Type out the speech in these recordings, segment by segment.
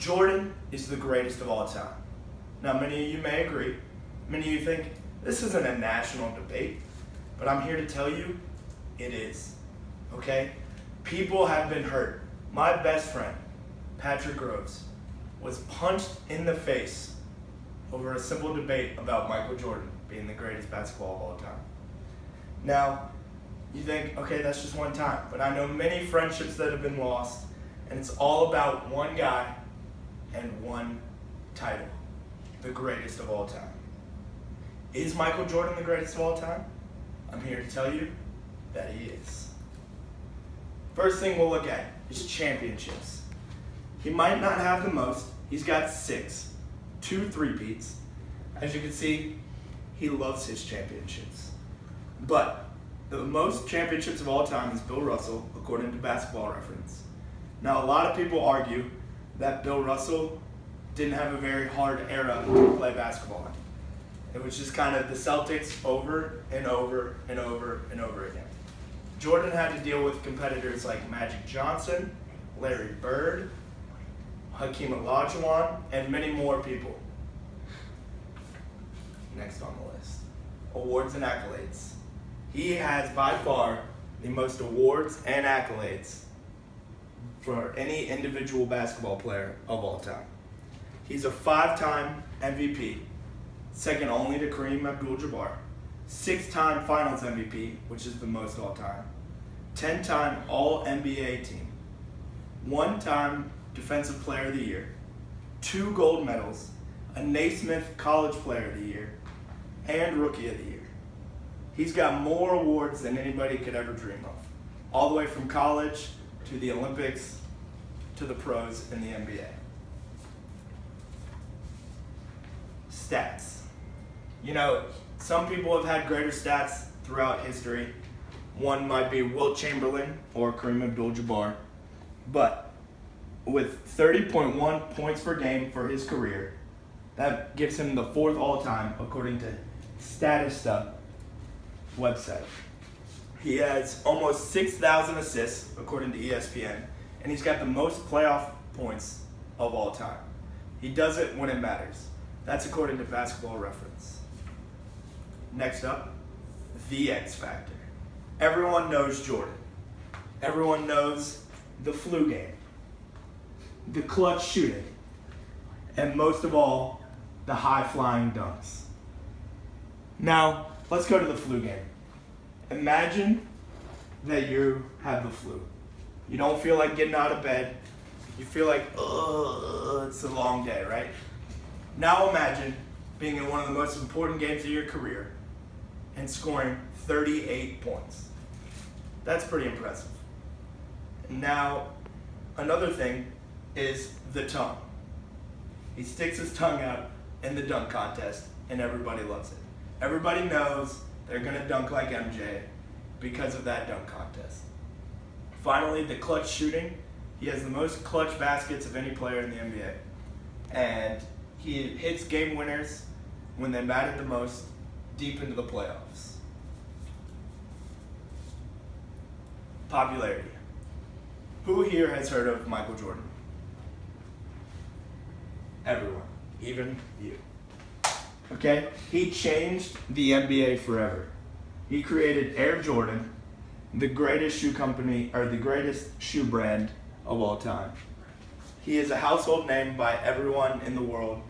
Jordan is the greatest of all time. Now, many of you may agree. Many of you think, this isn't a national debate, but I'm here to tell you, it is, okay? People have been hurt. My best friend, Patrick Groves, was punched in the face over a simple debate about Michael Jordan being the greatest basketball of all time. Now, you think, okay, that's just one time, but I know many friendships that have been lost, and it's all about one guy and one title, the greatest of all time. Is Michael Jordan the greatest of all time? I'm here to tell you that he is. First thing we'll look at is championships. He might not have the most. He's got 6, 2 three-peats. As you can see, he loves his championships. But the most championships of all time is Bill Russell, according to Basketball Reference. Now, a lot of people argue that Bill Russell didn't have a very hard era to play basketball in. It was just kind of the Celtics over and over and over and over again. Jordan had to deal with competitors like Magic Johnson, Larry Bird, Hakeem Olajuwon, and many more people. Next on the list, awards and accolades. He has by far the most awards and accolades for any individual basketball player of all time. He's a 5-time MVP, second only to Kareem Abdul-Jabbar, 6-time Finals MVP, which is the most all time, 10-time All-NBA team, 1-time Defensive Player of the Year, 2 gold medals, a Naismith College Player of the Year, and Rookie of the Year. He's got more awards than anybody could ever dream of, all the way from college to the Olympics to the pros in the NBA. Stats. You know, some people have had greater stats throughout history. One might be Wilt Chamberlain or Kareem Abdul-Jabbar. But with 30.1 points per game for his career, that gives him the 4th all-time according to Statista website. He has almost 6,000 assists according to ESPN, and he's got the most playoff points of all time. He does it when it matters. That's according to Basketball Reference. Next up, the X Factor. Everyone knows Jordan. Everyone knows the flu game, the clutch shooting, and most of all, the high-flying dunks. Now, let's go to the flu game. Imagine that you have the flu. You don't feel like getting out of bed. You feel like, it's a long day, right? Now imagine being in one of the most important games of your career and scoring 38 points. That's pretty impressive. Now, another thing is the tongue. He sticks his tongue out in the dunk contest, and everybody loves it. Everybody knows they're going to dunk like MJ because of that dunk contest. Finally, the clutch shooting. He has the most clutch baskets of any player in the NBA. And he hits game winners when they matter the most deep into the playoffs. Popularity. Who here has heard of Michael Jordan? Everyone, even you. Okay? He changed the NBA forever. He created Air Jordan, the greatest shoe company, or the greatest shoe brand of all time. He is a household name by everyone in the world,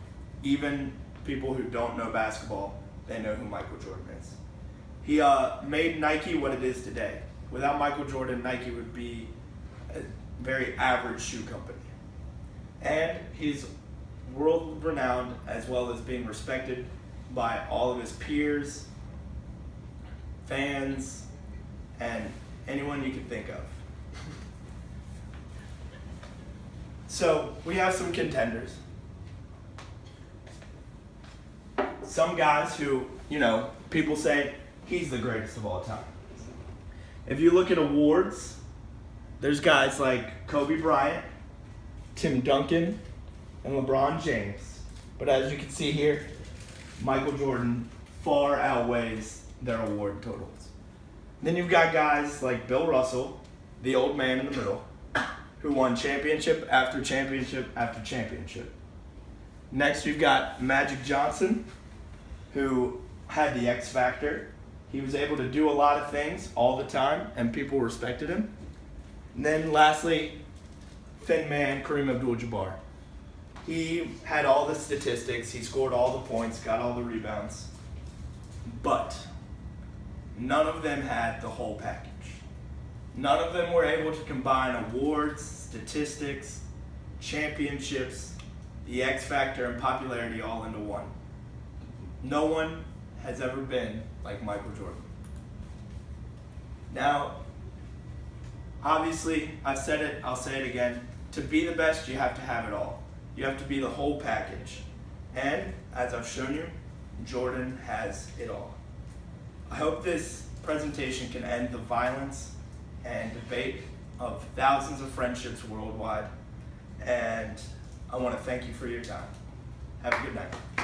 even people who don't know basketball. They know who Michael Jordan is. He made Nike what it is today. Without Michael Jordan, Nike would be a very average shoe company. And he's world-renowned as well as being respected by all of his peers, fans, and anyone you can think of. So we have some contenders. Some guys who, people say he's the greatest of all time. If you look at awards, there's guys like Kobe Bryant, Tim Duncan, and LeBron James. But as you can see here, Michael Jordan far outweighs their award totals. Then you've got guys like Bill Russell, the old man in the middle, who won championship after championship after championship. Next, we've got Magic Johnson, who had the X factor. He was able to do a lot of things all the time, and people respected him. And then lastly, Thin Man Kareem Abdul-Jabbar. He had all the statistics, he scored all the points, got all the rebounds, but none of them had the whole package. None of them were able to combine awards, statistics, championships, the X factor, and popularity all into one. No one has ever been like Michael Jordan. Now, obviously, I've said it, I'll say it again. To be the best, you have to have it all. You have to be the whole package. And, as I've shown you, Jordan has it all. I hope this presentation can end the violence and debate of thousands of friendships worldwide. And I want to thank you for your time. Have a good night.